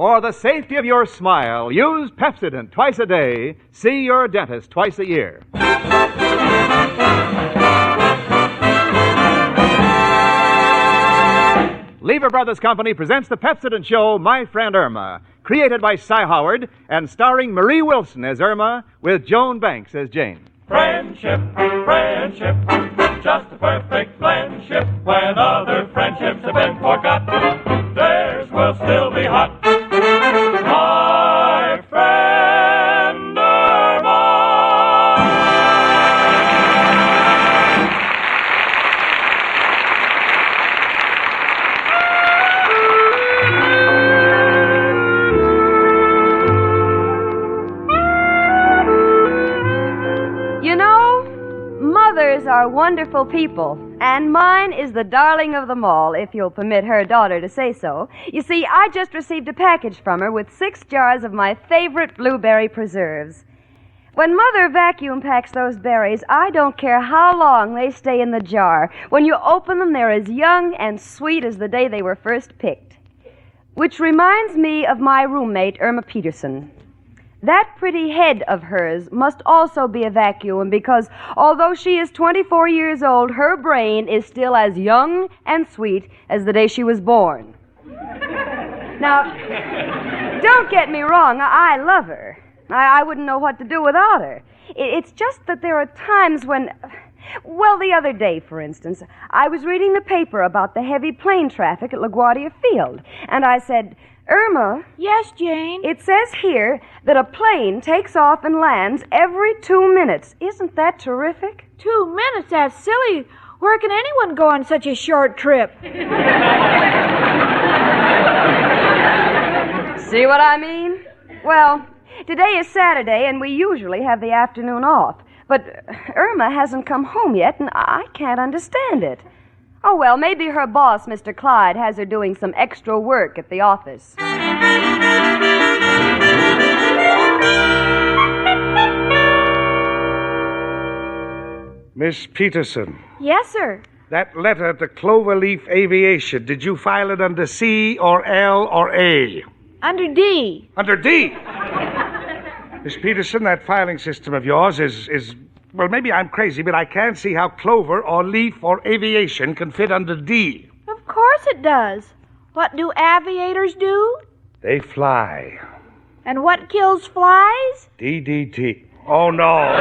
For the safety of your smile, use Pepsodent twice a day. See your dentist twice a year. Lever Brothers Company presents the Pepsodent show, My Friend Irma, created by Cy Howard and starring Marie Wilson as Irma with Joan Banks as Jane. Friendship, friendship, just a perfect friendship. When other friendships have been forgot, theirs will still be hot. My friend Irma. You know, mothers are wonderful people, and mine is the darling of them all, if you'll permit her daughter to say so. You see, I just received a package from her with 6 jars of my favorite blueberry preserves. When Mother vacuum packs those berries, I don't care how long they stay in the jar. When you open them, they're as young and sweet as the day they were first picked. Which reminds me of my roommate, Irma Peterson. That pretty head of hers must also be a vacuum because although she is 24 years old, her brain is still as young and sweet as the day she was born. Now, don't get me wrong, I love her. I wouldn't know what to do without her. It's just that there are times when... Well, the other day, for instance, I was reading the paper about the heavy plane traffic at LaGuardia Field, and I said... Irma? Yes, Jane? It says here that a plane takes off and lands every 2 minutes. Isn't that terrific? 2 minutes? That's silly. Where can anyone go on such a short trip? See what I mean? Well, today is Saturday, and we usually have the afternoon off. But Irma hasn't come home yet, and I can't understand it. Oh, well, maybe her boss, Mr. Clyde, has her doing some extra work at the office. Miss Peterson. Yes, sir. That letter to Cloverleaf Aviation, did you file it under C or L or A? Under D. Under D? Miss Peterson, that filing system of yours is... Well, maybe I'm crazy, but I can't see how Clover or Leaf or Aviation can fit under D. Of course it does. What do aviators do? They fly. And what kills flies? DDT. Oh, no.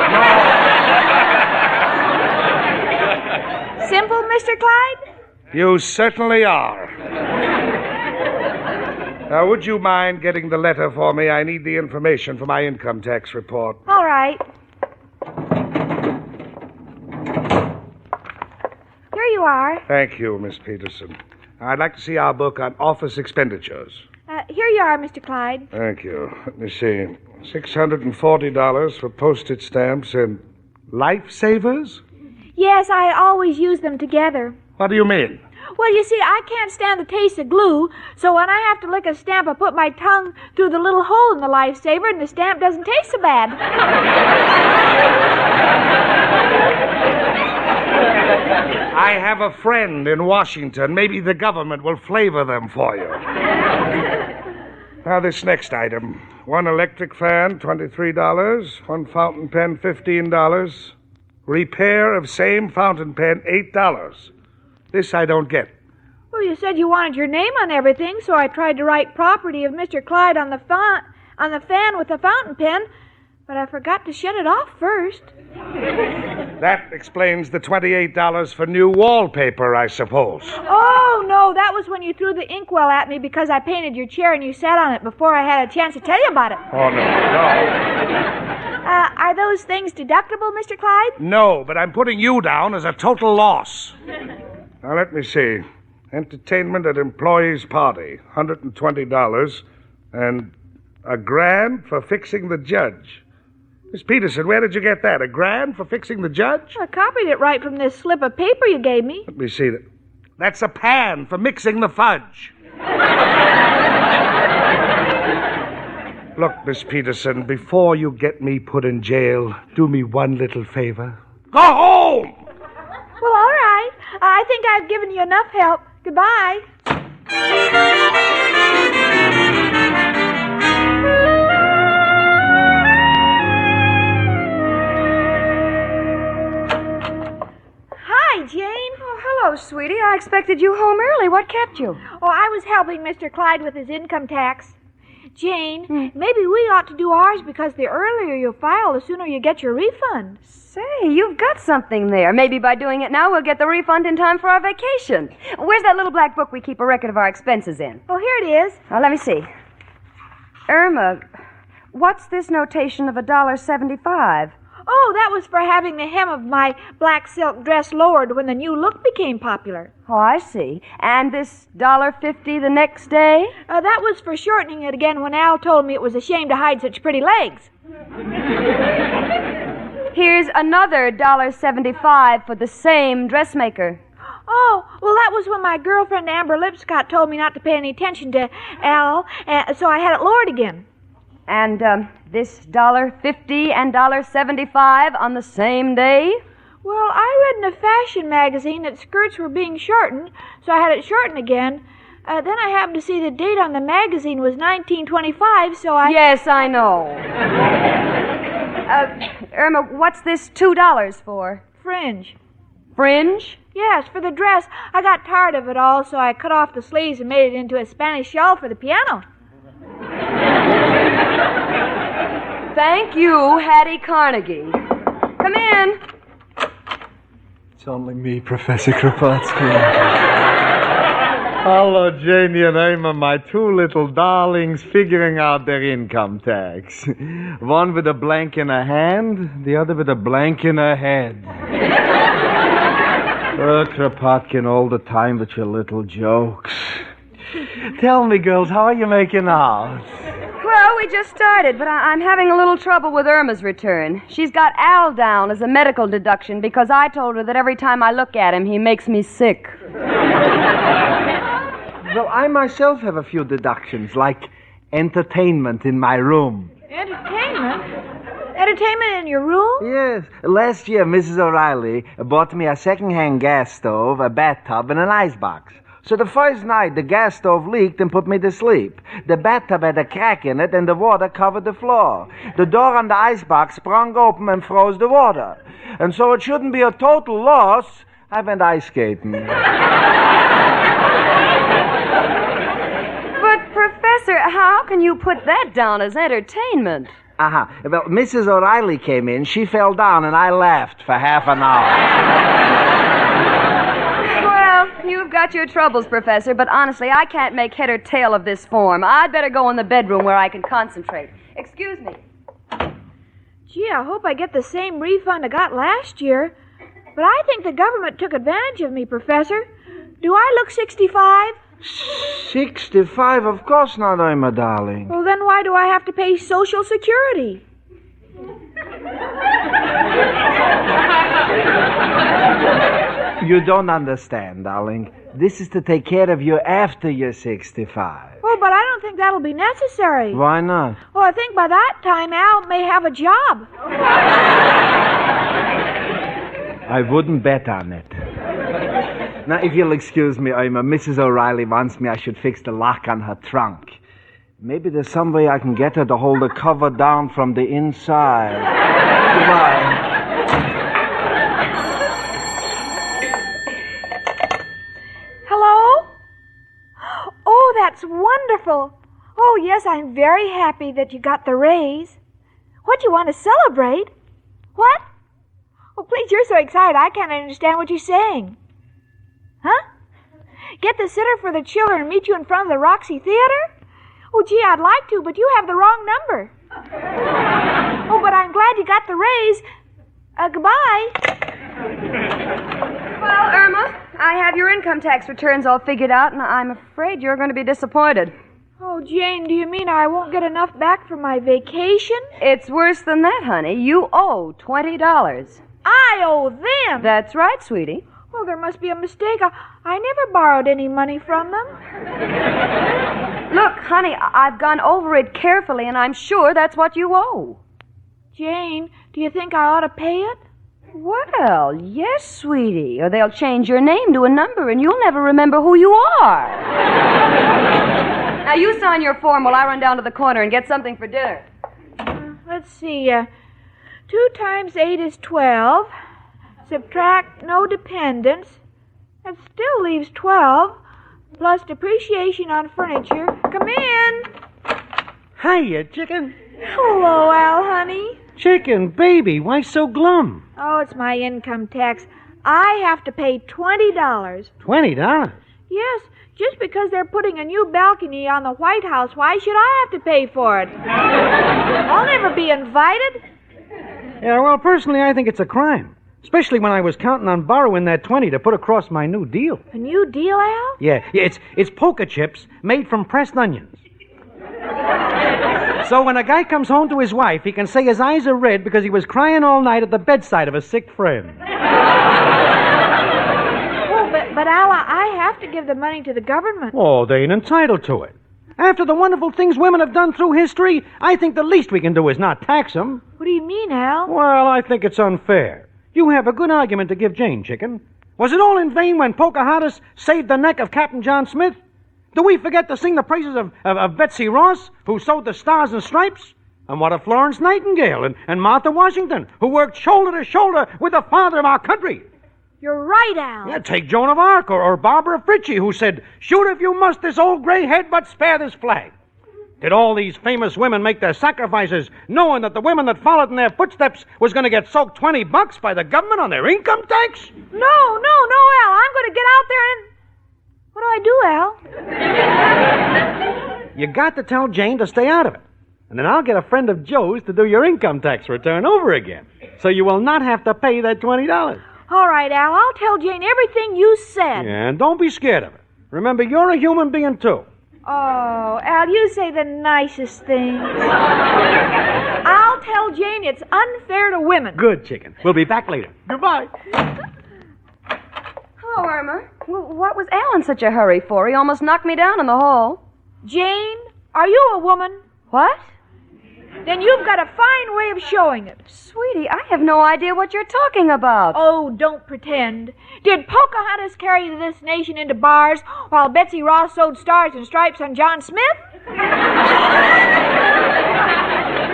Simple, Mr. Clyde? You certainly are. Now, would you mind getting the letter for me? I need the information for my income tax report. All right. Here you are. Thank you, Miss Peterson. I'd like to see our book on office expenditures. Here you are, Mr. Clyde. Thank you. Let me see. $640 for postage stamps and lifesavers? Yes, I always use them together. What do you mean? Well, you see, I can't stand the taste of glue, so when I have to lick a stamp, I put my tongue through the little hole in the lifesaver, and the stamp doesn't taste so bad. I have a friend in Washington. Maybe the government will flavor them for you. Now, this next item. 1 electric fan, $23. 1 fountain pen, $15. Repair of same fountain pen, $8. This I don't get. Well, you said you wanted your name on everything, so I tried to write property of Mr. Clyde on the fan with the fountain pen, but I forgot to shut it off first. That explains the $28 for new wallpaper, I suppose. Oh, no, that was when you threw the inkwell at me because I painted your chair and you sat on it before I had a chance to tell you about it. Oh, no. Are those things deductible, Mr. Clyde? No, but I'm putting you down as a total loss. Now, let me see. Entertainment at employee's party, $120, and $1,000 for fixing the judge. Miss Peterson, where did you get that? $1,000 for fixing the judge? I copied it right from this slip of paper you gave me. Let me see that. That's a pan for mixing the fudge. Look, Miss Peterson, before you get me put in jail, do me one little favor. Go home! Well, all right. I think I've given you enough help. Goodbye. expected you home early. What kept you? Oh, I was helping Mr. Clyde with his income tax. Jane, maybe we ought to do ours because the earlier you file, the sooner you get your refund. Say, you've got something there. Maybe by doing it now, we'll get the refund in time for our vacation. Where's that little black book we keep a record of our expenses in? Oh, here it is. Now, let me see. Irma, what's this notation of $1.75? Oh, that was for having the hem of my black silk dress lowered when the new look became popular. Oh, I see. And this $1.50 the next day? That was for shortening it again when Al told me it was a shame to hide such pretty legs. Here's another $1.75 for the same dressmaker. Oh, well, that was when my girlfriend Amber Lipscott told me not to pay any attention to Al, so I had it lowered again. And this $1.50 and $1.75 on the same day? Well, I read in a fashion magazine that skirts were being shortened, so I had it shortened again. Then I happened to see the date on the magazine was 1925, so I... Yes, I know. Irma, what's this $2 for? Fringe. Fringe? Yes, for the dress. I got tired of it all, so I cut off the sleeves and made it into a Spanish shawl for the piano. Thank you, Hattie Carnegie. Come in. It's only me, Professor Kropotkin. Hello, Janie and Irma, my two little darlings figuring out their income tax. One with a blank in her hand, the other with a blank in her head. Oh, Kropotkin, all the time with your little jokes. Tell me, girls, how are you making out? Well, we just started, but I'm having a little trouble with Irma's return. She's got Al down as a medical deduction because I told her that every time I look at him, he makes me sick. Well, I myself have a few deductions, like entertainment in my room. Entertainment? Entertainment in your room? Yes. Last year, Mrs. O'Reilly bought me a second-hand gas stove, a bathtub, and an icebox. So the first night, the gas stove leaked and put me to sleep. The bathtub had a crack in it, and the water covered the floor. The door on the icebox sprung open and froze the water. And so it shouldn't be a total loss. I went ice skating. But, Professor, how can you put that down as entertainment? Well, Mrs. O'Reilly came in, she fell down, and I laughed for half an hour. Well, you've got your troubles, Professor, but honestly, I can't make head or tail of this form. I'd better go in the bedroom where I can concentrate. Excuse me. Gee, I hope I get the same refund I got last year. But I think the government took advantage of me, Professor. Do I look 65? 65? Of course not, Irma, darling. Well, then why do I have to pay Social Security? You don't understand, darling. This is to take care of you after you're 65. Oh, but I don't think that'll be necessary. Why not? Well, I think by that time Al may have a job. I wouldn't bet on it. Now, if you'll excuse me, Irma, Mrs. O'Reilly wants me I should fix the lock on her trunk. Maybe there's some way I can get her to hold the cover down from the inside. Goodbye. Hello? Oh, that's wonderful. Oh, yes, I'm very happy that you got the raise. What do you want to celebrate? What? Oh, please, you're so excited I can't understand what you're saying. Huh? Get the sitter for the children and meet you in front of the Roxy Theater? Oh, gee, I'd like to, but you have the wrong number. Oh, but I'm glad you got the raise. Goodbye. Well, Irma, I have your income tax returns all figured out, and I'm afraid you're going to be disappointed. Oh, Jane, do you mean I won't get enough back for my vacation? It's worse than that, honey. You owe $20. I owe them. That's right, sweetie. Oh, there must be a mistake. I never borrowed any money from them. Look, honey, I've gone over it carefully, and I'm sure that's what you owe. Jane, do you think I ought to pay it? Well, yes, sweetie, or they'll change your name to a number, and you'll never remember who you are. Now, you sign your form while I run down to the corner and get something for dinner. Let's see. 2 times 8 is 12. Subtract no dependents. That still leaves 12, plus depreciation on furniture. Come in. Hiya, chicken. Hello, Al, honey. Chicken, baby, why so glum? Oh, it's my income tax. I have to pay $20. $20? Yes, just because they're putting a new balcony on the White House, why should I have to pay for it? I'll never be invited. Yeah, well, personally, I think it's a crime. Especially when I was counting on borrowing that 20 to put across my new deal. A new deal, Al? Yeah, it's poker chips made from pressed onions. So when a guy comes home to his wife, he can say his eyes are red because he was crying all night at the bedside of a sick friend. Oh, but Al, I have to give the money to the government. Oh, they ain't entitled to it. After the wonderful things women have done through history, I think the least we can do is not tax them. What do you mean, Al? Well, I think it's unfair. You have a good argument to give Jane, chicken. Was it all in vain when Pocahontas saved the neck of Captain John Smith? Do we forget to sing the praises of Betsy Ross, who sewed the Stars and Stripes? And what of Florence Nightingale and Martha Washington, who worked shoulder to shoulder with the father of our country? You're right, Al. Yeah, take Joan of Arc or Barbara Fritchie, who said, "Shoot if you must this old gray head, but spare this flag." Did all these famous women make their sacrifices knowing that the women that followed in their footsteps was going to get soaked $20 by the government on their income tax? No, Al. I'm going to get out there and... What do I do, Al? You got to tell Jane to stay out of it. And then I'll get a friend of Joe's to do your income tax return over again. So you will not have to pay that $20. All right, Al. I'll tell Jane everything you said. Yeah, and don't be scared of it. Remember, you're a human being, too. Oh, Al, you say the nicest things. I'll tell Jane it's unfair to women. Good, chicken. We'll be back later. Goodbye. Hello, Irma. What was Al in such a hurry for? He almost knocked me down in the hall. Jane, are you a woman? What? Then you've got a fine way of showing it. Sweetie, I have no idea what you're talking about. Oh, don't pretend. Did Pocahontas carry this nation into bars while Betsy Ross sewed Stars and Stripes on John Smith?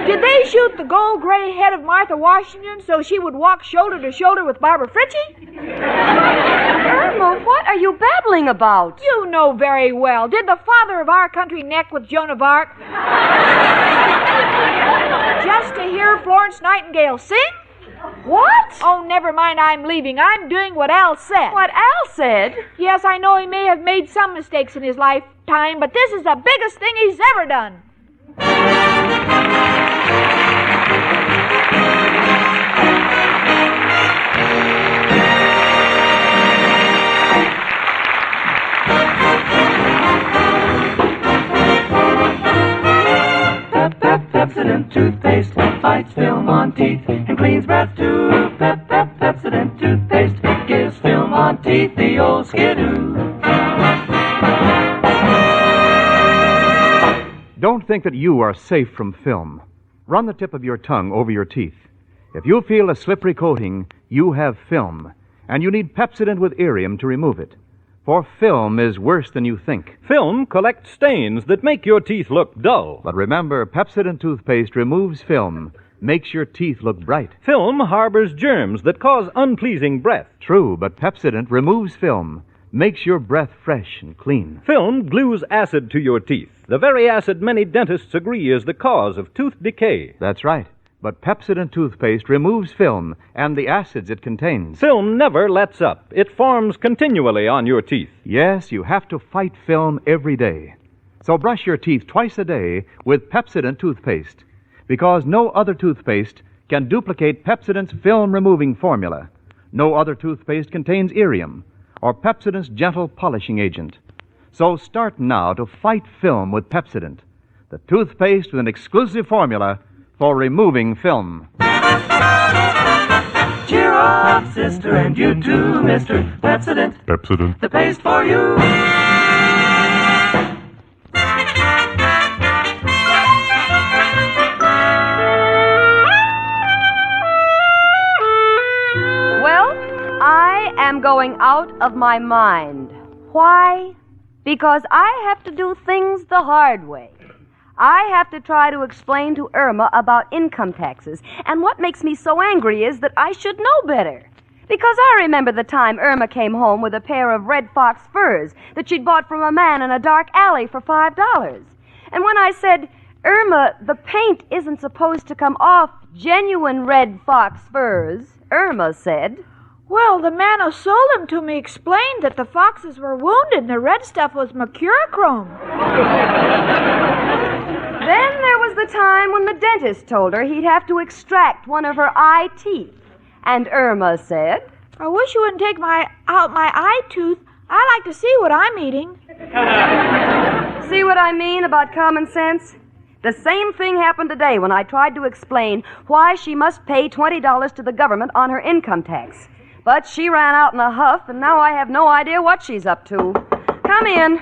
Did they shoot the gold gray head of Martha Washington so she would walk shoulder to shoulder with Barbara Fritchie? Irma, what are you babbling about? You know very well. Did the father of our country neck with Joan of Arc just to hear Florence Nightingale sing? What? Oh, never mind, I'm leaving. I'm doing what Al said. What Al said? Yes, I know he may have made some mistakes in his lifetime, but this is the biggest thing he's ever done. Pepsodent toothpaste fights film on teeth and cleans breath too. Pepsodent toothpaste gives film on teeth the old skidoo. Don't think that you are safe from film. Run the tip of your tongue over your teeth. If you feel a slippery coating, you have film, and you need Pepsodent with Irium to remove it. For film is worse than you think. Film collects stains that make your teeth look dull. But remember, Pepsodent toothpaste removes film, makes your teeth look bright. Film harbors germs that cause unpleasing breath. True, but Pepsodent removes film, makes your breath fresh and clean. Film glues acid to your teeth, the very acid many dentists agree is the cause of tooth decay. That's right. But Pepsodent toothpaste removes film and the acids it contains. Film never lets up. It forms continually on your teeth. Yes, you have to fight film every day. So brush your teeth twice a day with Pepsodent toothpaste, because no other toothpaste can duplicate Pepsodent's film-removing formula. No other toothpaste contains Irium or Pepsodent's gentle polishing agent. So start now to fight film with Pepsodent, the toothpaste with an exclusive formula for removing film. Cheer up, sister, and you too, mister. Pepsodent. Pepsodent. The paste for you. Well, I am going out of my mind. Why? Because I have to do things the hard way. I have to try to explain to Irma about income taxes. And what makes me so angry is that I should know better. Because I remember the time Irma came home with a pair of red fox furs that she'd bought from a man in a dark alley for $5. And when I said, Irma, the paint isn't supposed to come off genuine red fox furs, Irma said, Well, the man who sold them to me explained that the foxes were wounded and the red stuff was mercurochrome. Then there was the time when the dentist told her he'd have to extract one of her eye teeth. And Irma said, I wish you wouldn't take out my eye tooth. I like to see what I'm eating. See what I mean about common sense? The same thing happened today when I tried to explain why she must pay $20 to the government on her income tax. But she ran out in a huff, and now I have no idea what she's up to. Come in.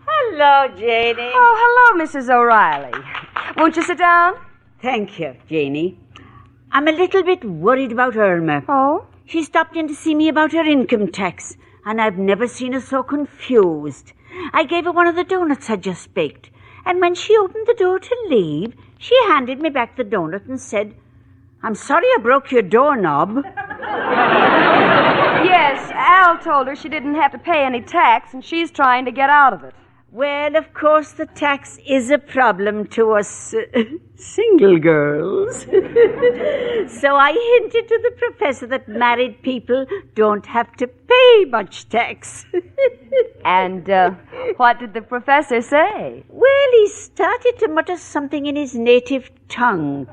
Hello, Janie. Oh, hello, Mrs. O'Reilly. Won't you sit down? Thank you, Janie. I'm a little bit worried about Irma. Oh? She stopped in to see me about her income tax, and I've never seen her so confused. I gave her one of the donuts I just baked, and when she opened the door to leave, she handed me back the donut and said, I'm sorry I broke your doorknob. Yes, Al told her she didn't have to pay any tax, and she's trying to get out of it. Well, of course, the tax is a problem to us single girls. So I hinted to the professor that married people don't have to pay much tax. And what did the professor say? Well, he started to mutter something in his native tongue.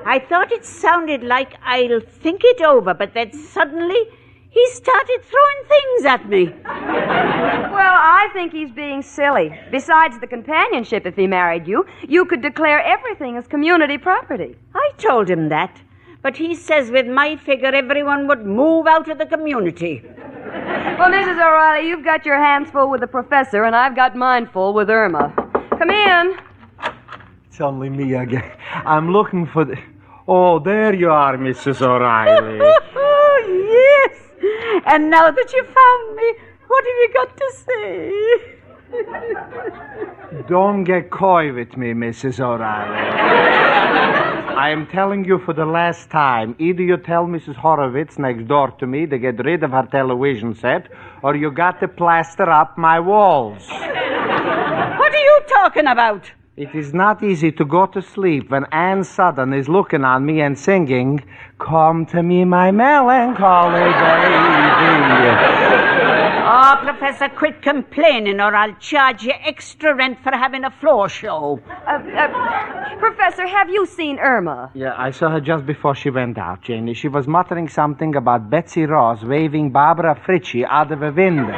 I thought it sounded like I'll think it over, but then suddenly he started throwing things at me. Well, I think he's being silly. Besides the companionship, if he married you, you could declare everything as community property. I told him that, but he says with my figure everyone would move out of the community. Well, Mrs. O'Reilly, you've got your hands full with the professor, and I've got mine full with Irma. Come in. It's only me again. I'm looking for the... Oh, there you are, Mrs. O'Reilly. Oh, yes. And now that you found me, what have you got to say? Don't get coy with me, Mrs. O'Reilly. I am telling you for the last time, either you tell Mrs. Horowitz next door to me to get rid of her television set, or you got to plaster up my walls. What are you talking about? It is not easy to go to sleep when Ann Sudden is looking on me and singing, Come to me, my melancholy baby. Oh, Professor, quit complaining or I'll charge you extra rent for having a floor show. Professor, have you seen Irma? Yeah, I saw her just before she went out, Janie. She was muttering something about Betsy Ross waving Barbara Fritchie out of a window.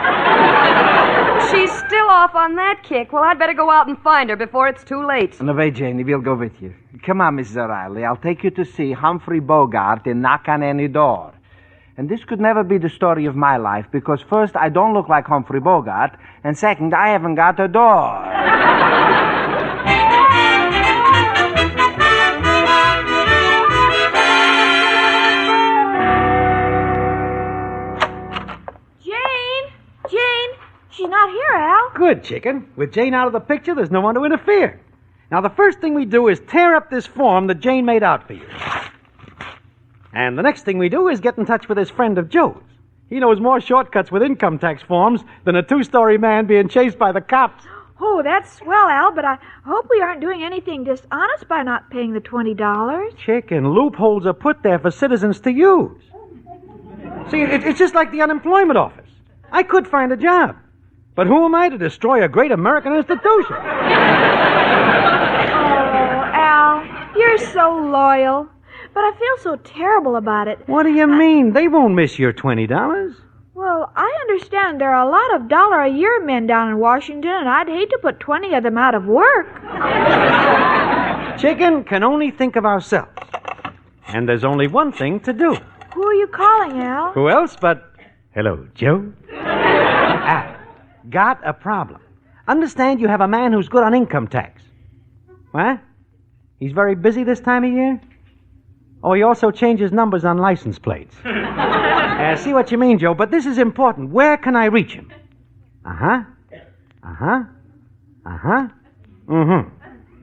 She's still off on that kick. Well, I'd better go out and find her before it's too late. No, wait, Janie, we'll go with you. Come on, Mrs. O'Reilly. I'll take you to see Humphrey Bogart in Knock on Any Door. And this could never be the story of my life, because first, I don't look like Humphrey Bogart, and second, I haven't got a door. She's not here, Al. Good, chicken. With Jane out of the picture, there's no one to interfere. Now, the first thing we do is tear up this form that Jane made out for you. And the next thing we do is get in touch with this friend of Joe's. He knows more shortcuts with income tax forms than a two-story man being chased by the cops. Oh, that's swell, Al, but I hope we aren't doing anything dishonest by not paying the $20. Chicken, loopholes are put there for citizens to use. See, it's just like the unemployment office. I could find a job. But who am I to destroy a great American institution? Oh, Al, you're so loyal. But I feel so terrible about it. What do you mean? They won't miss your $20. Well, I understand there are a lot of $1-a-year men down in Washington, and I'd hate to put 20 of them out of work. Chicken can only think of ourselves. And there's only one thing to do. Who are you calling, Al? Who else but... Hello, Joe? Al. Got a problem. Understand you have a man who's good on income tax. What? He's very busy this time of year? Oh, he also changes numbers on license plates. I see what you mean, Joe, but this is important. Where can I reach him?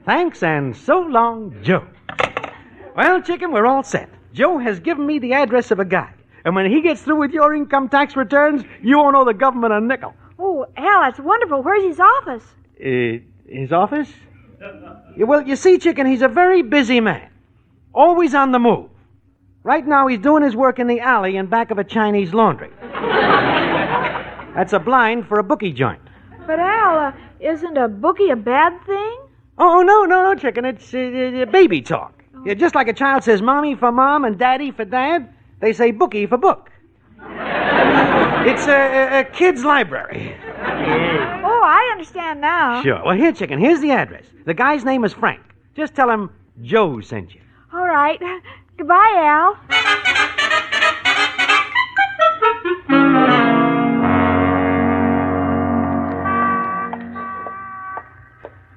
Thanks, and so long, Joe. Well, chicken, we're all set. Joe has given me the address of a guy And when he gets through with your income tax returns, you won't owe the government a nickel. Oh, Al, that's wonderful. Where's his office? His office? Yeah, well, you see, Chicken, he's a very busy man. Always on the move. Right now, he's doing his work in the alley in back of a Chinese laundry. That's a blind for a bookie joint. But, Al, isn't a bookie a bad thing? Oh, no, Chicken. It's baby talk. Yeah, just like a child says mommy for mom and daddy for dad, they say bookie for book. It's a kid's library. Oh, I understand now. Sure. Well, here, Chicken, here's the address. The guy's name is Frank. Just tell him Joe sent you. All right. Goodbye, Al.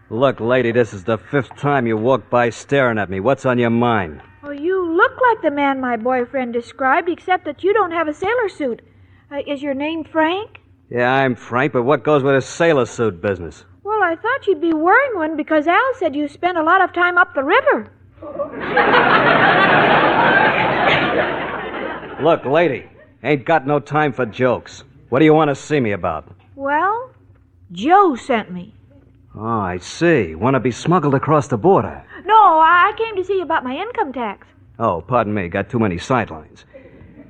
Look, lady, this is the 5th time you walked by staring at me. What's on your mind? Well, you look like the man my boyfriend described, except that you don't have a sailor suit. Is your name Frank? Yeah, I'm Frank, but what goes with this sailor suit business? Well, I thought you'd be wearing one because Al said you spent a lot of time up the river. Look, lady, ain't got no time for jokes. What do you want to see me about? Well, Joe sent me. Oh, I see. Want to be smuggled across the border. No, I came to see you about my income tax. Oh, pardon me. Got too many sidelines.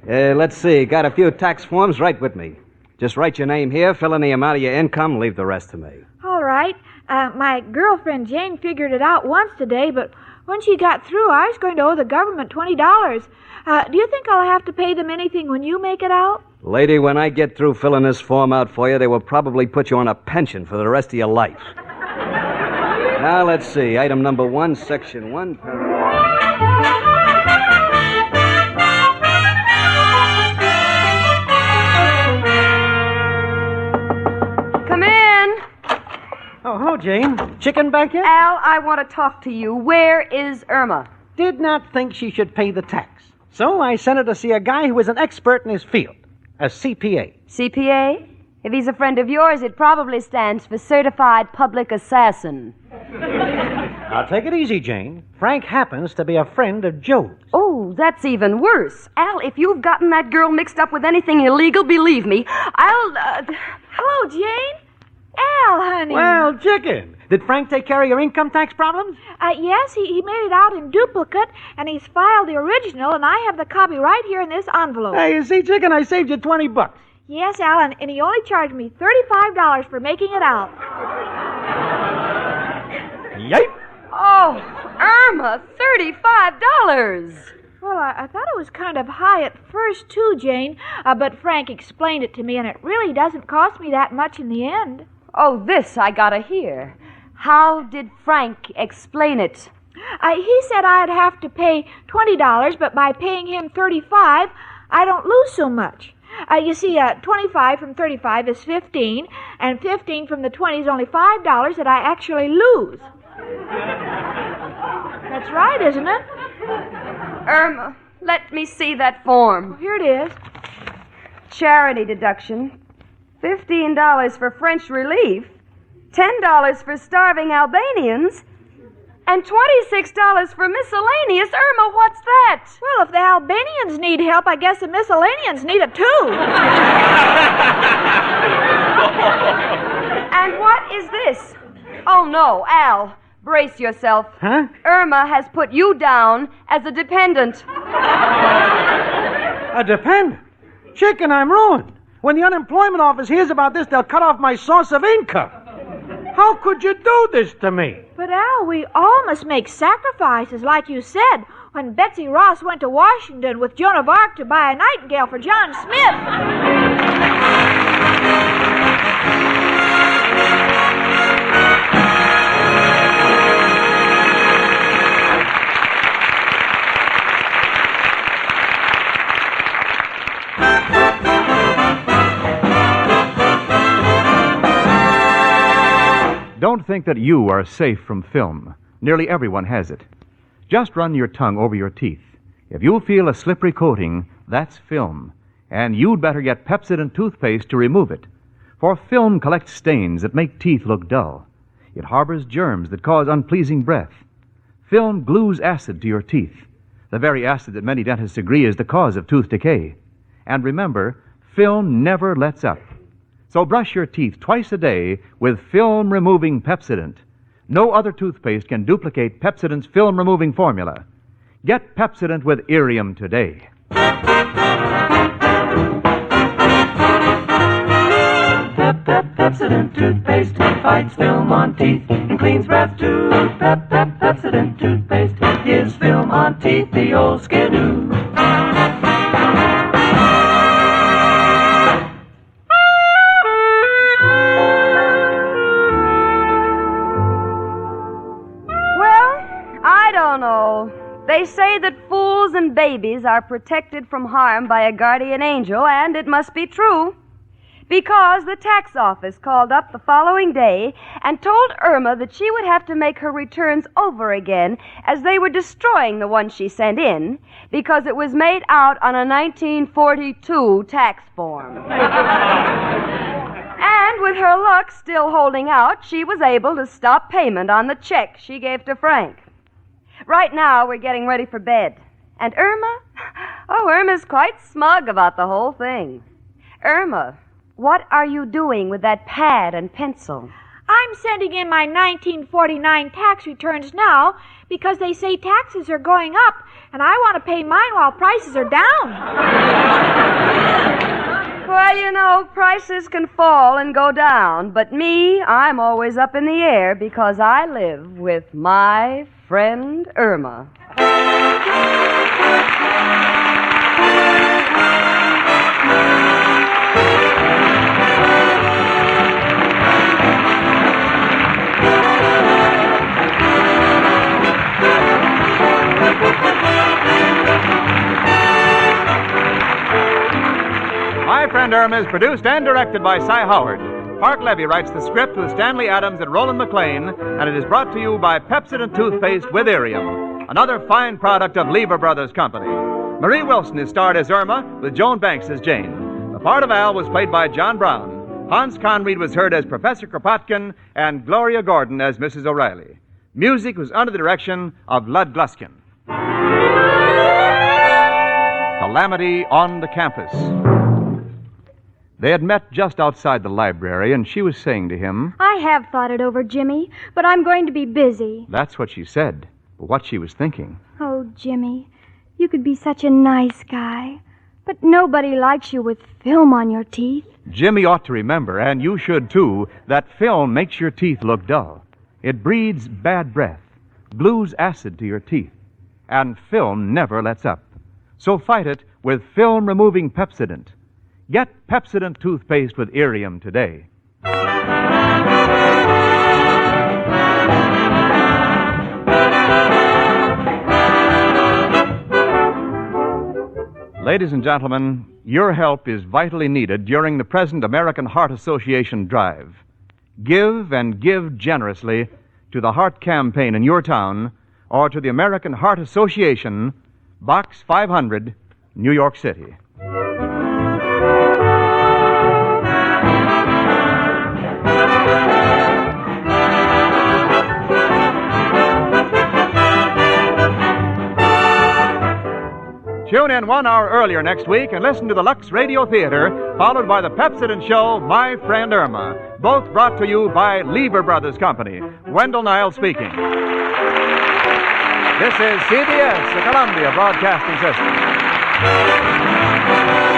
Let's see. Got a few tax forms right with me. Just write your name here, fill in the amount of your income, leave the rest to me. All right. My girlfriend Jane figured it out once today, but when she got through, I was going to owe the government $20. Do you think I'll have to pay them anything when you make it out? Lady, when I get through filling this form out for you, they will probably put you on a pension for the rest of your life. Now, let's see. Item number 1, section 1. Come in. Oh, hello, Jane. Chicken back yet? Al, I want to talk to you. Where is Irma? Did not think she should pay the tax. So I sent her to see a guy who was an expert in his field, a CPA. CPA? If he's a friend of yours, it probably stands for Certified Public Assassin. Now, take it easy, Jane. Frank happens to be a friend of Joe's. Oh, that's even worse. Al, if you've gotten that girl mixed up with anything illegal, believe me, I'll, Hello, Jane. Al, honey. Well, Chicken, did Frank take care of your income tax problems? Yes, he made it out in duplicate, and he's filed the original, and I have the copy right here in this envelope. Hey, you see, Chicken, I saved you $20. Yes, Al, and he only charged me $35 for making it out. Yipe! Oh, Irma, $35. Well, I thought it was kind of high at first, too, Jane, but Frank explained it to me, and it really doesn't cost me that much in the end. Oh, this I gotta hear. How did Frank explain it? He said I'd have to pay $20, but by paying him $35, I don't lose so much. You see, 25 from 35 is 15, and 15 from the 20 is only $5 that I actually lose. That's right, isn't it? Irma, let me see that form. Here it is. Charity deduction. $15 for French relief. $10 for starving Albanians. And $26 for miscellaneous. Irma, what's that? Well, if the Albanians need help, I guess the miscellaneans need it too. And what is this? Oh, no, Al, brace yourself. Huh? Irma has put you down as a dependent. A dependent? Chicken, I'm ruined. When the unemployment office hears about this, they'll cut off my source of income. How could you do this to me? But, Al, we all must make sacrifices, like you said, when Betsy Ross went to Washington with Joan of Arc to buy a nightingale for John Smith. Don't think that you are safe from film. Nearly everyone has it. Just run your tongue over your teeth. If you feel a slippery coating, that's film. And you'd better get Pepsodent toothpaste to remove it. For film collects stains that make teeth look dull. It harbors germs that cause unpleasing breath. Film glues acid to your teeth, the very acid that many dentists agree is the cause of tooth decay. And remember, film never lets up. So brush your teeth twice a day with film-removing Pepsodent. No other toothpaste can duplicate Pepsodent's film-removing formula. Get Pepsodent with Irium today. Pepsodent toothpaste fights film on teeth and cleans breath too. Pepsodent toothpaste gives film on teeth the old skidoo. I don't know. They say that fools and babies are protected from harm by a guardian angel, and it must be true. Because the tax office called up the following day and told Irma that she would have to make her returns over again as they were destroying the one she sent in because it was made out on a 1942 tax form. And with her luck still holding out, she was able to stop payment on the check she gave to Frank. Right now, we're getting ready for bed. And Irma? Oh, Irma's quite smug about the whole thing. Irma, what are you doing with that pad and pencil? I'm sending in my 1949 tax returns now because they say taxes are going up, and I want to pay mine while prices are down. Well, you know, prices can fall and go down, but me, I'm always up in the air because I live with my friend Irma. My Friend Irma is produced and directed by Cy Howard. Park Levy writes the script with Stanley Adams and Roland McLean, and it is brought to you by Pepsodent Toothpaste with Irium, another fine product of Lever Brothers Company. Marie Wilson is starred as Irma, with Joan Banks as Jane. The part of Al was played by John Brown. Hans Conried was heard as Professor Kropotkin, and Gloria Gordon as Mrs. O'Reilly. Music was under the direction of Lud Gluskin. Calamity on the Campus. They had met just outside the library, and she was saying to him, I have thought it over, Jimmy, but I'm going to be busy. That's what she said, but what she was thinking. Oh, Jimmy, you could be such a nice guy, but nobody likes you with film on your teeth. Jimmy ought to remember, and you should too, that film makes your teeth look dull. It breeds bad breath, glues acid to your teeth, and film never lets up. So fight it with film-removing Pepsodent. Get Pepsodent toothpaste with Irium today. Ladies and gentlemen, your help is vitally needed during the present American Heart Association drive. Give and give generously to the Heart Campaign in your town or to the American Heart Association, Box 500, New York City. Tune in 1 hour earlier next week and listen to the Lux Radio Theater, followed by the Pepsodent Show, My Friend Irma, both brought to you by Lever Brothers Company. Wendell Niles speaking. This is CBS, the Columbia Broadcasting System.